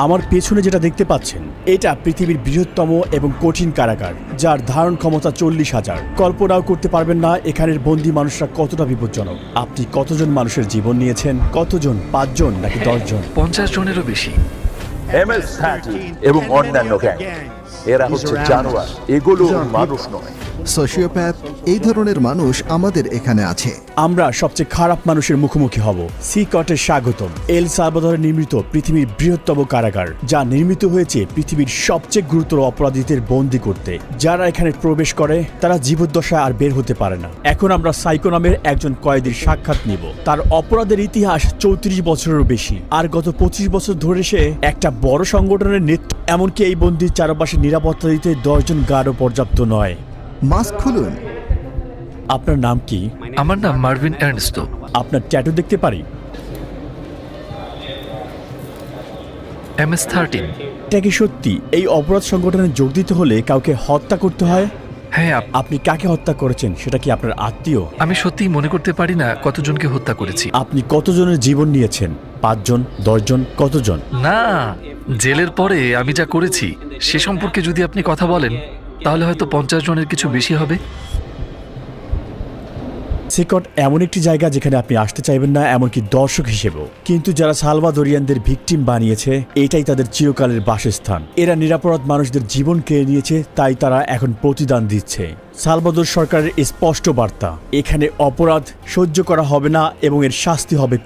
আমার পেছনে যেটা দেখতে পাচ্ছেন এটা পৃথিবীর বৃহত্তম এবং কঠিন কারাগার, যার ধারণ ক্ষমতা 40,000। কল্পনাও করতে পারবেন না এখানের বন্দী মানুষরা কতটা বিপজ্জনক। আপনি কতজন মানুষের জীবন নিয়েছেন? কতজন? 5 জন নাকি 10 জন? 50 জনেরও বেশি। MS-13 এবং অন্যান্য গ্যাং, এরা হচ্ছে জানোয়ার, এগুলো মানুষ নয়। সোশিওপ্যাথ, এই ধরনের মানুষ আমাদের এখানে আছে। আমরা সবচেয়ে খারাপ মানুষের মুখোমুখি হব। সিকটে স্বাগতম। এল সালভাদরে নির্মিত পৃথিবীর বৃহত্তম কারাগার, যা নির্মিত হয়েছে পৃথিবীর সবচেয়ে গুরুতর অপরাধীদের বন্দী করতে। যারা এখানে প্রবেশ করে তারা জীবদ্দশায় আর বের হতে পারে না। এখন আমরা সাইকো নামের একজন কয়েদির সাক্ষাৎ নিব। তার অপরাধের ইতিহাস 34 বছরেরও বেশি, আর গত 25 বছর ধরে সে একটা বড় সংগঠনের নেতৃত্ব। এমনকি এই বন্দির চারপাশে নিরাপত্তা দিতে 10 জন গার্ডও পর্যাপ্ত নয়। মাস্ক খুলুন। আপনার নাম কি? আমার নাম মার্ভিন এর্নেস্টো। আপনার ট্যাটু দেখতে পারি? MS-13। এটা কি সত্যি এই অপরাধ সংগঠনে যোগ দিতে হলে কাউকে হত্যা করতে হয়? হ্যাঁ। আপনি কাকে হত্যা করেছেন? সেটা কি আপনার আত্মীয়? আমি সত্যিই মনে করতে পারি না কতজনকে হত্যা করেছি। আপনি কতজনের জীবন নিয়েছেন? 5 জন, 10 জন, কতজন? না, জেলের পরে আমি যা করেছি সে সম্পর্কে যদি আপনি কথা বলেন তাহলে হয়তো 50 জনের কিছু বেশি হবে। সিকট এমন একটি জায়গা যেখানে আপনি আসতে চাইবেন না, এমনকি দর্শক হিসেবেও। কিন্তু যারা সালভাদোরিয়ানদের ভিকটিম বানিয়েছে, এটাই তাদের চিরকালের বাসস্থান। এরা নিরাপরাধ মানুষদের জীবন কেড়ে নিয়েছে, তাই তারা এখন প্রতিদান দিচ্ছে। সালভাদোর সরকারের স্পষ্ট বার্তা, এখানে অপরাধ সহ্য করা হবে না এবং এর শাস্তি হবে